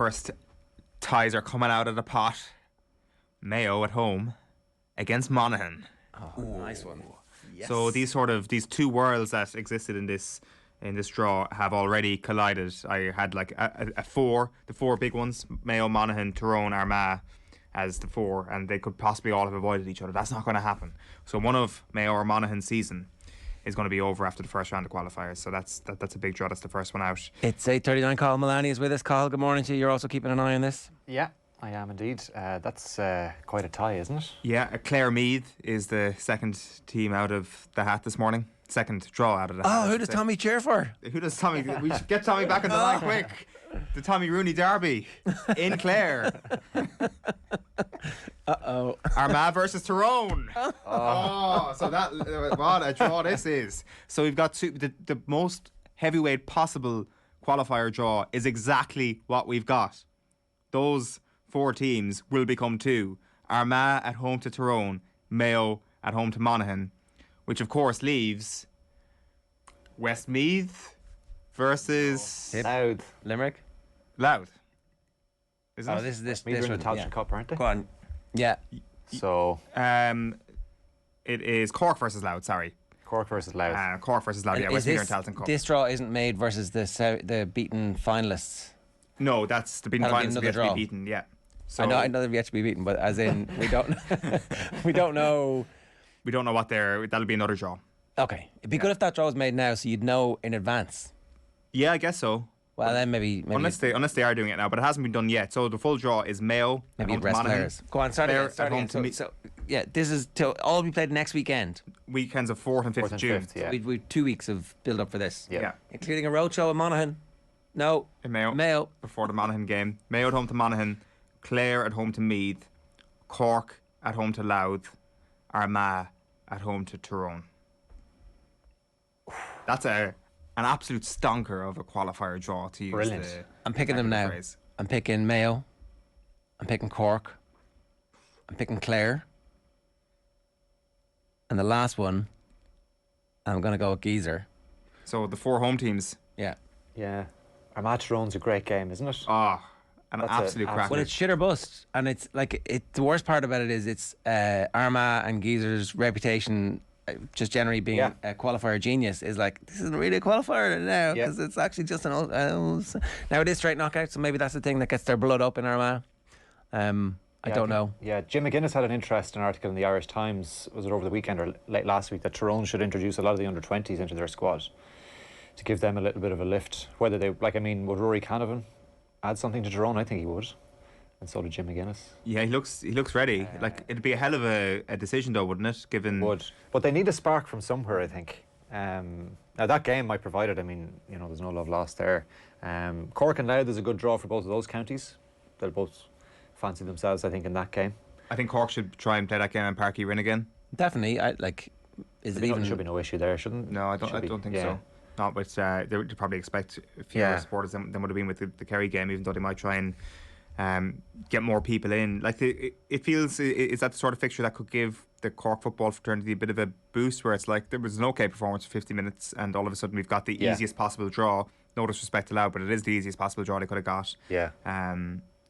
first ties are coming out of the pot. Mayo at home against Monaghan. Oh, nice one. Yes. So these two worlds that existed in this draw have already collided. I had like the four big ones: Mayo, Monaghan, Tyrone, Armagh, as the four, and they could possibly all have avoided each other. That's not going to happen. So one of Mayo or Monaghan's season is going to be over after the first round of qualifiers. So that's a big draw. That's the first one out. It's 8:39. Cathal Milani is with us. Cathal, good morning to you. You're also keeping an eye on this. Yeah, I am indeed. That's quite a tie, isn't it? Yeah, Clare Meath is the second team out of the hat this morning. Second draw out of the hat. Oh, who does Tommy cheer for? Who does Tommy? We should get Tommy back on the line quick. The Tommy Rooney Derby in Clare. Uh-oh. Armagh versus Tyrone. Oh, so that what a draw this is. So we've got the most heavyweight possible qualifier draw is exactly what we've got. Those four teams will become two. Armagh at home to Tyrone, Mayo at home to Monaghan, which of course leaves Westmeath versus Limerick. Louth. Isn't it? This is this. Meath are in one, the Tailteann Cup, aren't they? Go on. Yeah. So it is Cork versus Louth. Sorry, Cork versus Louth. Cork versus Louth. Yeah, Westmeath and Tailteann Cup. This draw isn't made versus the beaten finalists. No, that's the beaten That'll be finalists. another Yet to draw. be beaten. Yeah. So I know they've yet to be beaten, but as in we don't we don't know. We don't know what that'll be another draw. Okay, it'd be good if that draw was made now, so you'd know in advance. Yeah, I guess so. Well, then maybe unless they are doing it now, but it hasn't been done yet. So the full draw is Mayo. Maybe at home to rest Monaghan. players. Go on, start again. So yeah, this is all be played next weekend. Weekends of 4th and 5th of June. 5th, yeah. We've 2 weeks of build up for this. Yeah. Including a roadshow in Monaghan. No. In Mayo. Mayo. Before the Monaghan game. Mayo at home to Monaghan. Clare at home to Meath. Cork at home to Louth. Armagh at home to Tyrone. That's an absolute stonker of a qualifier draw to use. Brilliant. I'm picking them now. Phrase. I'm picking Mayo. I'm picking Cork. I'm picking Clare. And the last one, I'm going to go with Geezer. So the four home teams. Yeah. Yeah. Armagh Tyrone's a great game, isn't it? An That's absolute a- cracker. Well, it's shit or bust. And it's like, the worst part about it is it's Armagh and Geezer's reputation, just generally being Yeah. a qualifier genius, is like, this isn't really a qualifier now, Yeah. because it's actually just an old. Now it is straight knockout, so maybe that's the thing that gets their blood up in Armagh. I don't know. Yeah, Jim McGuinness had an interesting article in the Irish Times, was it over the weekend or late last week, that Tyrone should introduce a lot of the under-20s into their squad to give them a little bit of a lift. Whether they, would Rory Canavan add something to Tyrone? I think he would. And so did Jim McGuinness. Yeah, he looks ready. It'd be a hell of a decision though, wouldn't it? Given But they need a spark from somewhere, I think. Now that game might provide it. I mean, there's no love lost there. Cork and Louth is a good draw for both of those counties. They'll both fancy themselves, I think, in that game. I think Cork should try and play that game in Páirc Uí Rinn again. Definitely. There should be no issue there, shouldn't? No, I don't think so. Not with they would probably expect fewer supporters than would have been with the Kerry game, even though they might try and get more people in. Like it feels, is that the sort of fixture that could give the Cork football fraternity a bit of a boost, where it's like there was an okay performance for 50 minutes and all of a sudden we've got the easiest possible draw. No disrespect allowed, but it is the easiest possible draw they could have got. Yeah.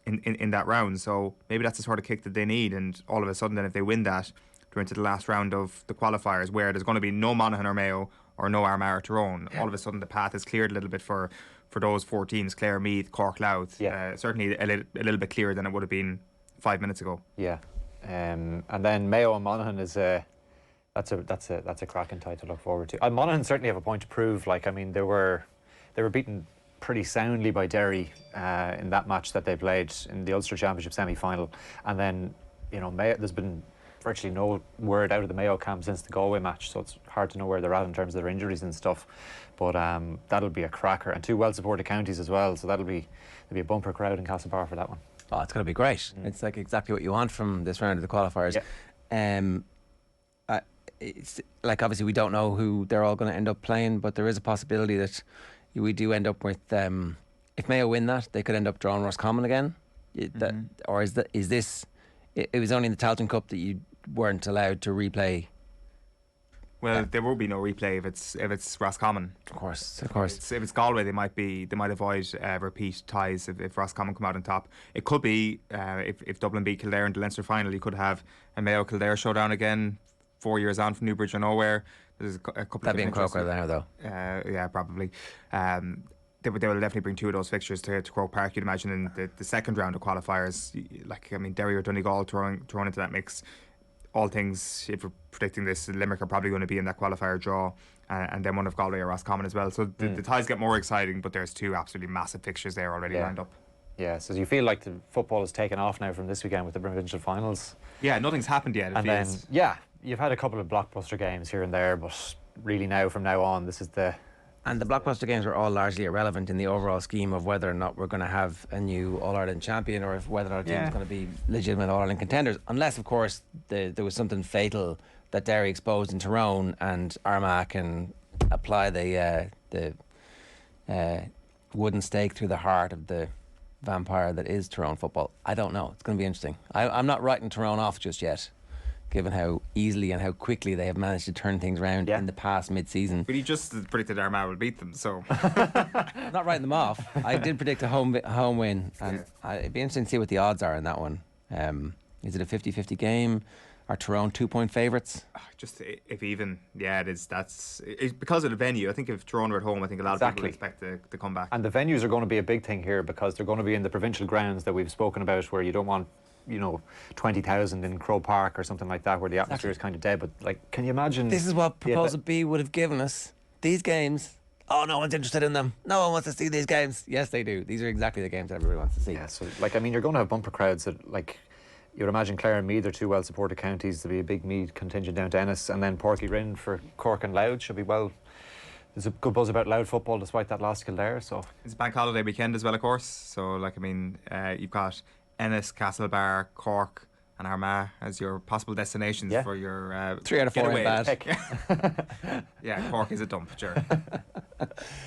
In that round, so maybe that's the sort of kick that they need, and all of a sudden then if they win that, they're into the last round of the qualifiers where there's going to be no Monaghan or Mayo or no Armagh or Tyrone. All of a sudden the path is cleared a little bit for those four teams: Clare, Meath, Cork, Louth. Certainly a little bit clearer than it would have been 5 minutes ago. Yeah. And then Mayo and Monaghan is that's a cracking tie to look forward to. And Monaghan certainly have a point to prove. They were beaten pretty soundly by Derry in that match that they played in the Ulster Championship semi-final, and then Mayo, there's been virtually no word out of the Mayo camp since the Galway match, so it's hard to know where they're at in terms of their injuries and stuff, but that'll be a cracker, and two well-supported counties as well, so there'll be a bumper crowd in Castlebar for that one. Oh, it's going to be great. It's like exactly what you want from this round of the qualifiers. It's like, obviously we don't know who they're all going to end up playing, but there is a possibility that we do end up with, if Mayo win that, they could end up drawing Roscommon again. Or is this? It was only in the Tailteann Cup that you weren't allowed to replay Well, there will be no replay if it's Roscommon. Of course, of course. If it's Galway, they might avoid repeat ties if Roscommon come out on top. It could be if Dublin beat Kildare in the Leinster final, you could have a Mayo Kildare showdown again 4 years on from Newbridge or nowhere. There's a couple. That'd be in Croker there though. Yeah, probably. They will definitely bring two of those fixtures to Croke Park. You'd imagine in the second round of qualifiers, like I mean Derry or Donegal thrown into that mix. All things, if we're predicting this, Limerick are probably going to be in that qualifier draw, and then one of Galway or Roscommon as well. So the ties get more exciting, but there's two absolutely massive fixtures there already lined up. Yeah, so you feel like the football has taken off now from this weekend with the provincial finals. Yeah, nothing's happened yet. And then, yeah, you've had a couple of blockbuster games here and there, but really now, from now on, this is the... And the blockbuster games are all largely irrelevant in the overall scheme of whether or not we're going to have a new All-Ireland champion or if whether our team's going to be legitimate All-Ireland contenders. Unless, of course, there was something fatal that Derry exposed in Tyrone and Armagh can apply the wooden stake through the heart of the vampire that is Tyrone football. I don't know. It's going to be interesting. I'm not writing Tyrone off just yet, given how easily and how quickly they have managed to turn things around in the past mid-season. But he just predicted Armagh will beat them, so... I'm not writing them off. I did predict a home win, and it'd be interesting to see what the odds are in that one. Is it a 50-50 game? Are Tyrone 2-point favourites? Just if even, yeah, it is. That's because of the venue. I think if Tyrone were at home, I think a lot of people expect the comeback. And the venues are going to be a big thing here because they're going to be in the provincial grounds that we've spoken about, where you don't want 20,000 in Croke Park or something like that, where the atmosphere is kind of dead. But like, can you imagine? This is what Proposal B would have given us. These games. Oh, no one's interested in them. No one wants to see these games. Yes, they do. These are exactly the games that everybody wants to see. Yeah. So, like, I mean, you're going to have bumper crowds that, like, you'd imagine Clare and Meath are two well-supported counties. There'll be a big Meath contingent down to Ennis, and then Porky Rinn for Cork and Louth should be well. There's a good buzz about Louth football despite that loss to Kildare. So it's a bank holiday weekend as well, of course. So, like, I mean, you've got Ennis, Castlebar, Cork and Armagh as your possible destinations for your 3 out of 4 getaway. bad. Yeah, Cork is a dump, sure.